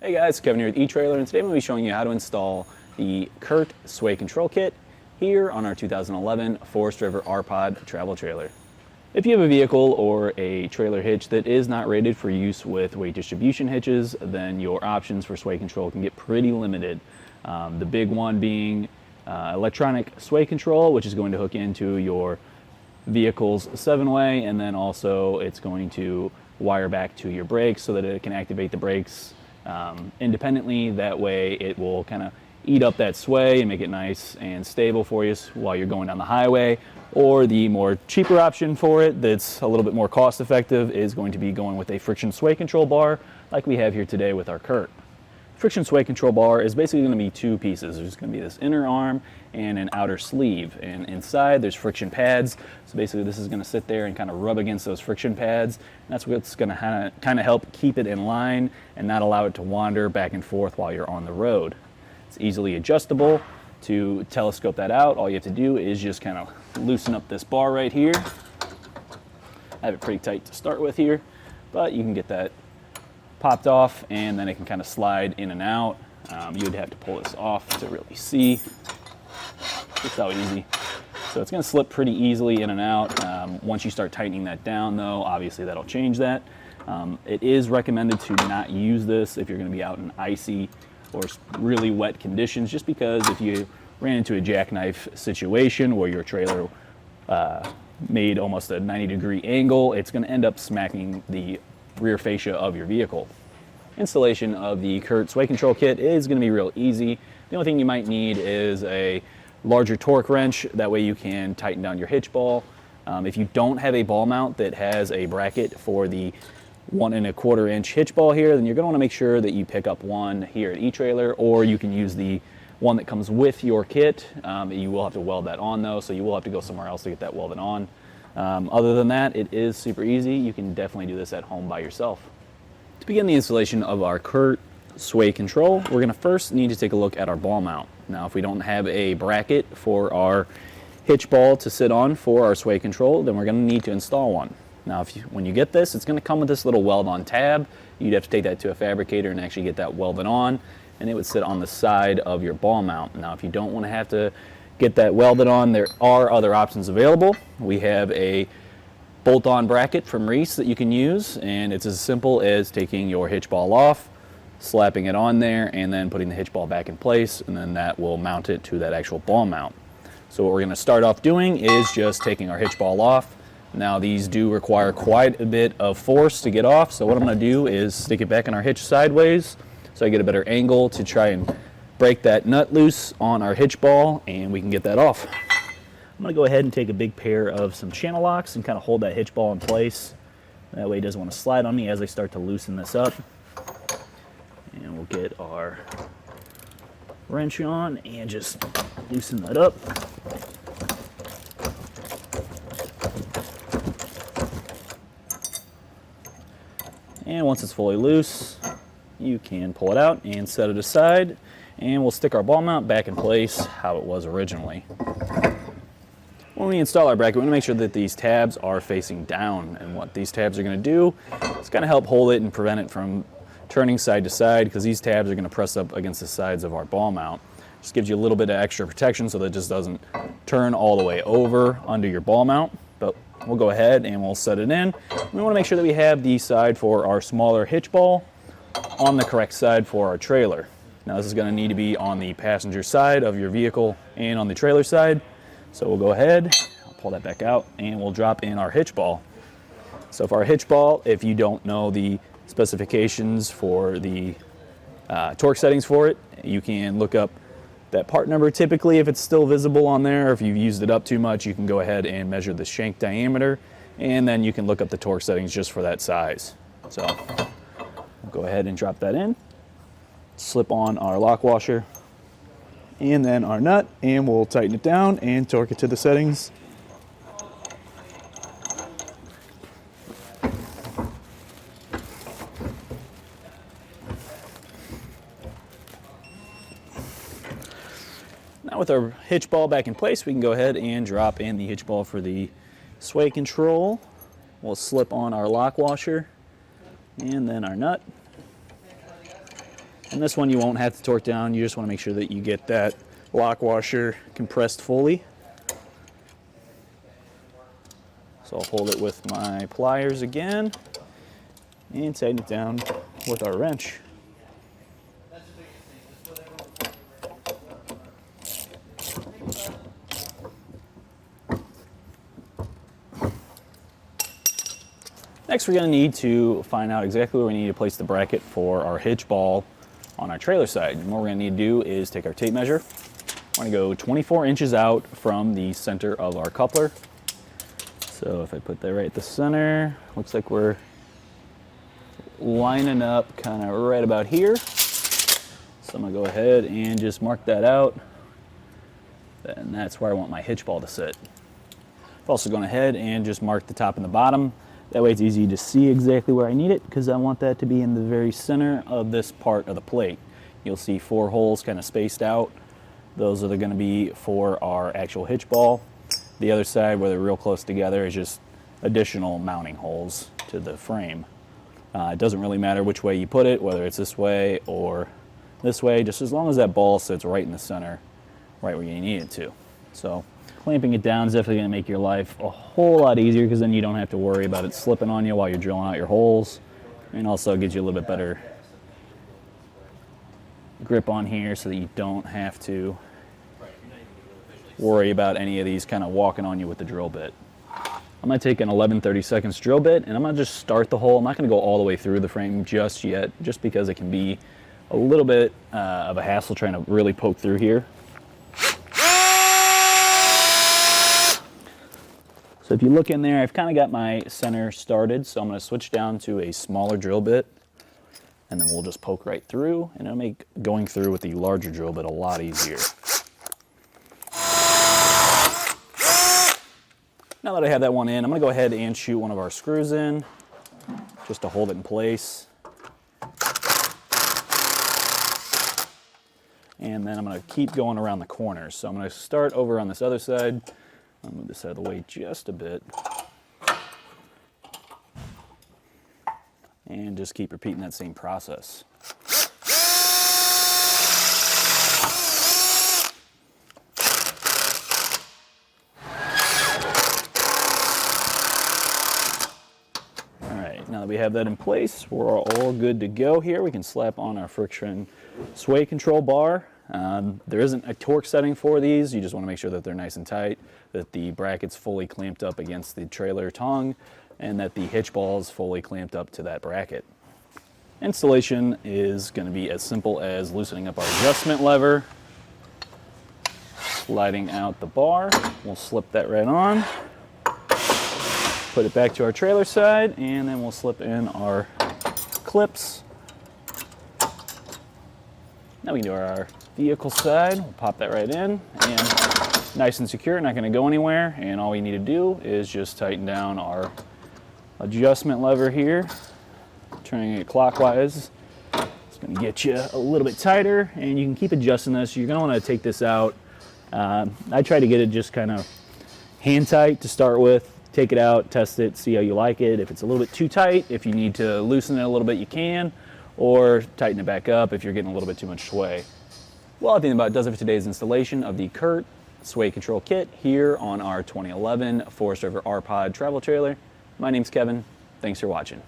Hey guys, Kevin here with eTrailer, and today I'm going to be showing you how to install the CURT Sway control kit here on our 2011 Forest River R-Pod travel trailer. If you have a vehicle or a trailer hitch that is not rated for use with weight distribution hitches, then your options for sway control can get pretty limited. The big one being electronic sway control, which is going to hook into your vehicle's 7-way, and then also it's going to wire back to your brakes so that it can activate the brakes independently. That way it will kind of eat up that sway and make it nice and stable for you while you're going down the highway. Or the more cheaper option for it that's a little bit more cost effective is going to be going with a friction sway control bar like we have here today with our CURT. Friction sway control bar is basically going to be two pieces. There's going to be this inner arm and an outer sleeve, and inside there's friction pads. So basically this is going to sit there and kind of rub against those friction pads, and that's what's going to kind of help keep it in line and not allow it to wander back and forth while you're on the road. It's easily adjustable. To telescope that out, all you have to do is just kind of loosen up this bar right here. I have it pretty tight to start with here, but you can get that popped off, and then it can kind of slide in and out. You'd have to pull this off to really see just how easy. So it's going to slip pretty easily in and out. Once you start tightening that down, though, obviously that'll change that. It is recommended to not use this if you're going to be out in icy or really wet conditions, just because if you ran into a jackknife situation where your trailer made almost a 90-degree angle, it's going to end up smacking the rear fascia of your vehicle. Installation of the CURT Sway control kit is going to be real easy. The only thing you might need is a larger torque wrench. That way you can tighten down your hitch ball. If you don't have a ball mount that has a bracket for the 1 1/4 inch hitch ball here, then you're going to want to make sure that you pick up one here at eTrailer, or you can use the one that comes with your kit. You will have to weld that on though, so you will have to go somewhere else to get that welded on. Other than that, it is super easy. You can definitely do this at home by yourself. To begin the installation of our CURT Sway control, we're going to first need to take a look at our ball mount. Now, if we don't have a bracket for our hitch ball to sit on for our sway control, then we're going to need to install one. Now, when you get this, it's going to come with this little weld-on tab. You'd have to take that to a fabricator and actually get that welded on, and it would sit on the side of your ball mount. Now, if you don't want to have to get that welded on, there are other options available. We have a bolt-on bracket from Reese that you can use, and it's as simple as taking your hitch ball off, slapping it on there, and then putting the hitch ball back in place, and then that will mount it to that actual ball mount. So what we're going to start off doing is just taking our hitch ball off. Now, these do require quite a bit of force to get off, so what I'm going to do is stick it back in our hitch sideways so I get a better angle to try and break that nut loose on our hitch ball, and we can get that off. I'm going to go ahead and take a big pair of some channel locks and kind of hold that hitch ball in place. That way it doesn't want to slide on me as I start to loosen this up. And we'll get our wrench on and just loosen that up. And once it's fully loose, you can pull it out and set it aside, and we'll stick our ball mount back in place how it was originally. When we install our bracket, we want to make sure that these tabs are facing down, and what these tabs are going to do is kind of help hold it and prevent it from turning side to side, because these tabs are going to press up against the sides of our ball mount. Just gives you a little bit of extra protection so that it just doesn't turn all the way over under your ball mount. But we'll go ahead and we'll set it in. We want to make sure that we have the side for our smaller hitch ball on the correct side for our trailer. Now, this is going to need to be on the passenger side of your vehicle and on the trailer side. So we'll go ahead, I'll pull that back out, and we'll drop in our hitch ball. So for our hitch ball, if you don't know the specifications for the torque settings for it, you can look up that part number typically if it's still visible on there. If you've used it up too much, you can go ahead and measure the shank diameter, and then you can look up the torque settings just for that size. So we'll go ahead and drop that in, slip on our lock washer, and then our nut, and we'll tighten it down and torque it to the settings. Now with our hitch ball back in place, we can go ahead and drop in the hitch ball for the sway control. We'll slip on our lock washer and then our nut. And this one you won't have to torque down. You just want to make sure that you get that lock washer compressed fully. So I'll hold it with my pliers again and tighten it down with our wrench. Next, we're going to need to find out exactly where we need to place the bracket for our hitch ball on our trailer side. And what we're going to need to do is take our tape measure. We're going to go 24 inches out from the center of our coupler. So if I put that right at the center, looks like we're lining up kind of right about here. So I'm going to go ahead and just mark that out. And that's where I want my hitch ball to sit. I've also gone ahead and just marked the top and the bottom. That way it's easy to see exactly where I need it, because I want that to be in the very center of this part of the plate. You'll see 4 holes kind of spaced out. Those are going to be for our actual hitch ball. The other side, where they're real close together, is just additional mounting holes to the frame. It doesn't really matter which way you put it, whether it's this way or this way, just as long as that ball sits right in the center, right where you need it to. So clamping it down is definitely going to make your life a whole lot easier, because then you don't have to worry about it slipping on you while you're drilling out your holes. And also gives you a little bit better grip on here, so that you don't have to worry about any of these kind of walking on you with the drill bit. I'm going to take an 11/32 drill bit, and I'm going to just start the hole. I'm not going to go all the way through the frame just yet, just because it can be a little bit of a hassle trying to really poke through here. So if you look in there, I've kind of got my center started, so I'm going to switch down to a smaller drill bit, and then we'll just poke right through, and it'll make going through with the larger drill bit a lot easier. Now that I have that one in, I'm going to go ahead and shoot one of our screws in, just to hold it in place. And then I'm going to keep going around the corners. So I'm going to start over on this other side. I'll move this out of the way just a bit. And just keep repeating that same process. Alright, now that we have that in place, we're all good to go here. We can slap on our friction sway control bar. There isn't a torque setting for these. You just want to make sure that they're nice and tight, that the bracket's fully clamped up against the trailer tongue, and that the hitch ball is fully clamped up to that bracket. Installation is going to be as simple as loosening up our adjustment lever, sliding out the bar. We'll slip that right on, put it back to our trailer side, and then we'll slip in our clips. Now we can do our vehicle side. We'll pop that right in, and nice and secure, not going to go anywhere. And all we need to do is just tighten down our adjustment lever here, turning it clockwise. It's going to get you a little bit tighter, and you can keep adjusting this. You're going to want to take this out. I try to get it just kind of hand tight to start with. Take it out, test it, see how you like it. If it's a little bit too tight, if you need to loosen it a little bit, you can, or tighten it back up if you're getting a little bit too much sway. Well, I think about does it for today's installation of the CURT Sway Control Kit here on our 2011 Forest River R-Pod travel trailer. My name's Kevin. Thanks for watching.